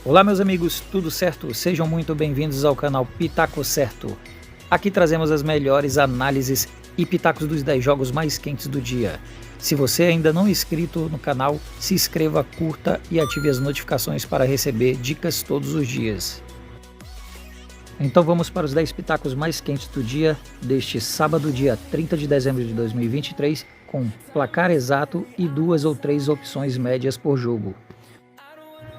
Olá meus amigos, tudo certo? Sejam muito bem-vindos ao canal Pitaco Certo. Aqui trazemos as melhores análises e pitacos dos 10 jogos mais quentes do dia. Se você ainda não é inscrito no canal, se inscreva, curta e ative as notificações para receber dicas todos os dias. Então vamos para os 10 pitacos mais quentes do dia deste sábado, dia 30 de dezembro de 2023, com placar exato e 2 ou 3 opções médias por jogo.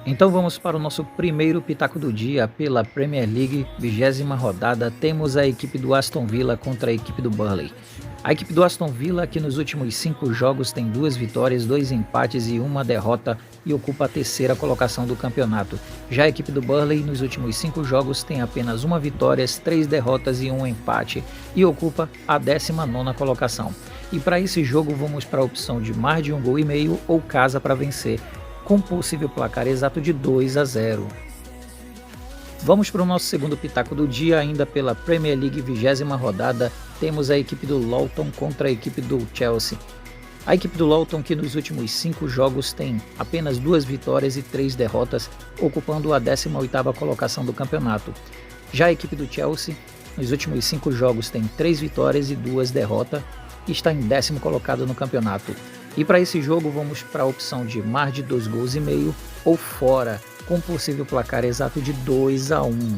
Então vamos para o nosso primeiro pitaco do dia pela Premier League, 20ª rodada. Temos a equipe do Aston Villa contra a equipe do Burnley. A equipe do Aston Villa, que nos últimos 5 jogos tem 2 vitórias, 2 empates e 1 derrota e ocupa a 3ª colocação do campeonato. Já a equipe do Burnley, nos últimos 5 jogos tem apenas 1 vitória, 3 derrotas e 1 empate e ocupa a 19ª colocação. E para esse jogo vamos para a opção de mais de 1,5 gols ou casa para vencer, com possível placar exato de 2-0. Vamos para o nosso segundo pitaco do dia, ainda pela Premier League, 20ª rodada. Temos a equipe do Luton contra a equipe do Chelsea. A equipe do Luton, que nos últimos 5 jogos tem apenas 2 vitórias e 3 derrotas, ocupando a 18ª colocação do campeonato. Já a equipe do Chelsea, nos últimos 5 jogos tem 3 vitórias e 2 derrotas e está em 10º colocado no campeonato. E para esse jogo vamos para a opção de mais de 2,5 gols ou fora, com possível placar exato de 2-1.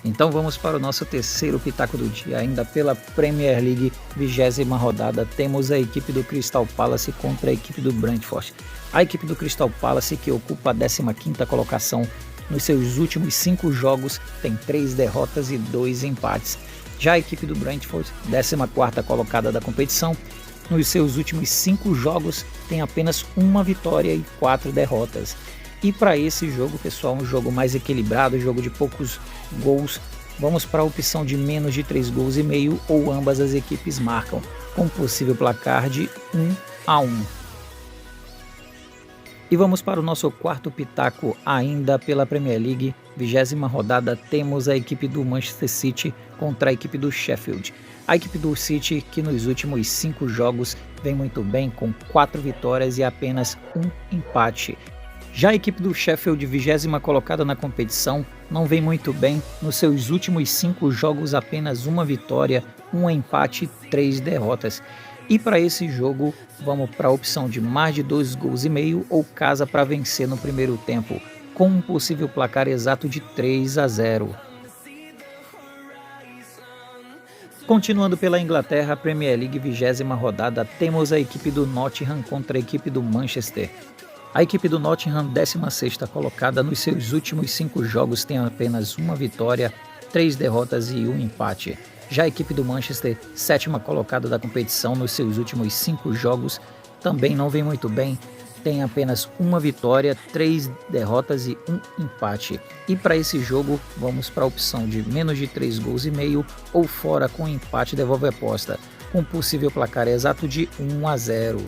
Então vamos para o nosso terceiro pitaco do dia, ainda pela Premier League, 20ª rodada. Temos a equipe do Crystal Palace contra a equipe do Brentford. A equipe do Crystal Palace, que ocupa a 15ª colocação, nos seus últimos 5 jogos tem 3 derrotas e 2 empates. Já a equipe do Brentford, 14ª colocada da competição, nos seus últimos 5 jogos tem apenas 1 vitória e 4 derrotas. E para esse jogo, pessoal, um jogo mais equilibrado, jogo de poucos gols, vamos para a opção de menos de 3,5 gols ou ambas as equipes marcam, com possível placar de 1-1. E vamos para o nosso quarto pitaco, ainda pela Premier League, 20ª rodada. Temos a equipe do Manchester City contra a equipe do Sheffield. A equipe do City, que nos últimos 5 jogos vem muito bem, com 4 vitórias e apenas 1 empate. Já a equipe do Sheffield, 20ª colocada na competição, não vem muito bem. Nos seus últimos 5 jogos, apenas 1 vitória, 1 empate e 3 derrotas. E para esse jogo, vamos para a opção de mais de 2,5 gols ou casa para vencer no primeiro tempo, com um possível placar exato de 3-0. Continuando pela Inglaterra, Premier League, 20ª rodada, temos a equipe do Nottingham contra a equipe do Manchester. A equipe do Nottingham, 16ª colocada, nos seus últimos 5 jogos tem apenas 1 vitória, 3 derrotas e 1 empate. Já a equipe do Manchester, 7ª colocada da competição, nos seus últimos 5 jogos também não vem muito bem, tem apenas 1 vitória, 3 derrotas e 1 empate. E para esse jogo vamos para a opção de menos de 3,5 gols ou fora com empate devolve a aposta, com possível placar exato de 1-0.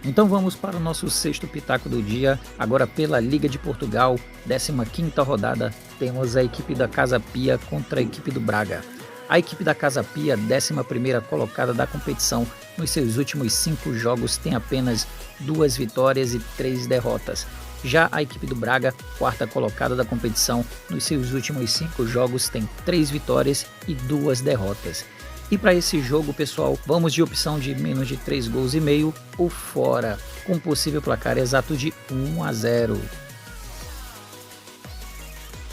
Então vamos para o nosso sexto pitaco do dia, agora pela Liga de Portugal, 15ª rodada, temos a equipe da Casa Pia contra a equipe do Braga. A equipe da Casa Pia, 11ª colocada da competição, nos seus últimos 5 jogos tem apenas 2 vitórias e 3 derrotas. Já a equipe do Braga, 4ª colocada da competição, nos seus últimos 5 jogos tem 3 vitórias e 2 derrotas. E para esse jogo, pessoal, vamos de opção de menos de 3,5 gols ou fora, com possível placar exato de 1-0.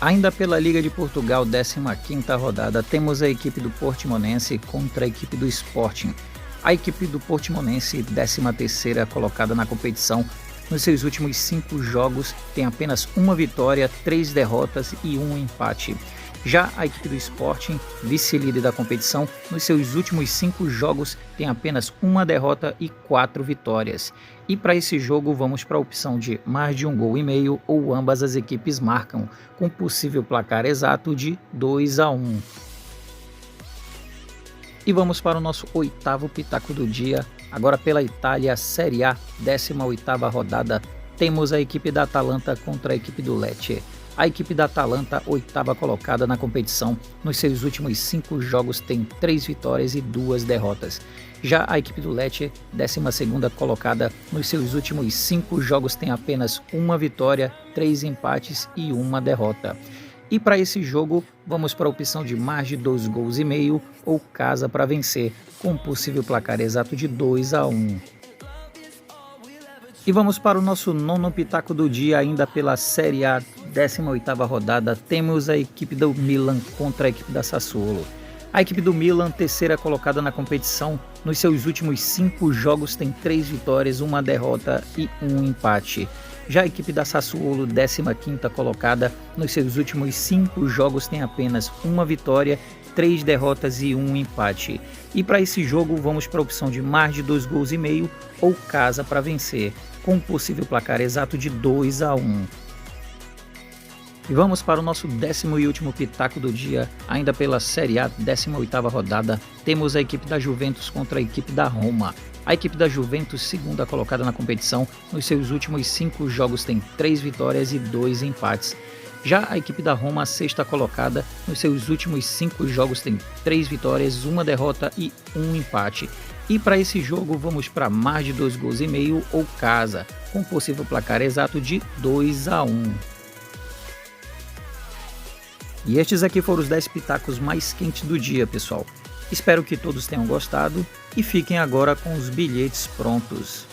Ainda pela Liga de Portugal, 15ª rodada, temos a equipe do Portimonense contra a equipe do Sporting. A equipe do Portimonense, 13ª colocada na competição, nos seus últimos 5 jogos tem apenas 1 vitória, 3 derrotas e 1 empate. Já a equipe do Sporting, vice-líder da competição, nos seus últimos 5 jogos tem apenas 1 derrota e 4 vitórias. E para esse jogo vamos para a opção de mais de 1,5 gols ou ambas as equipes marcam, com possível placar exato de 2-1. E vamos para o nosso oitavo pitaco do dia, agora pela Itália, Série A, 18ª rodada, temos a equipe da Atalanta contra a equipe do Lecce. A equipe da Atalanta, 8ª colocada na competição, nos seus últimos 5 jogos tem 3 vitórias e 2 derrotas. Já a equipe do Lecce, 12ª colocada, nos seus últimos 5 jogos tem apenas uma vitória, 3 empates e uma derrota. E para esse jogo, vamos para a opção de mais de 2,5 gols ou casa para vencer, com um possível placar exato de 2-1. E vamos para o nosso nono pitaco do dia, ainda pela Série A, 18ª rodada, temos a equipe do Milan contra a equipe da Sassuolo. A equipe do Milan, terceira colocada na competição, nos seus últimos 5 jogos tem 3 vitórias, uma derrota e um empate. Já a equipe da Sassuolo, 15ª colocada, nos seus últimos 5 jogos tem apenas uma vitória, 3 derrotas e um empate. E para esse jogo vamos para a opção de mais de 2,5 gols ou casa para vencer, com um possível placar exato de 2-1. E vamos para o nosso 10º e último pitaco do dia, ainda pela Série A, 18ª rodada, temos a equipe da Juventus contra a equipe da Roma. A equipe da Juventus, segunda colocada na competição, nos seus últimos 5 jogos tem 3 vitórias e 2 empates. Já a equipe da Roma, sexta colocada, nos seus últimos 5 jogos tem 3 vitórias, uma derrota e um empate. E para esse jogo vamos para mais de 2,5 gols ou casa, com possível placar exato de 2-1. E estes aqui foram os 10 pitacos mais quentes do dia, pessoal. Espero que todos tenham gostado e fiquem agora com os bilhetes prontos.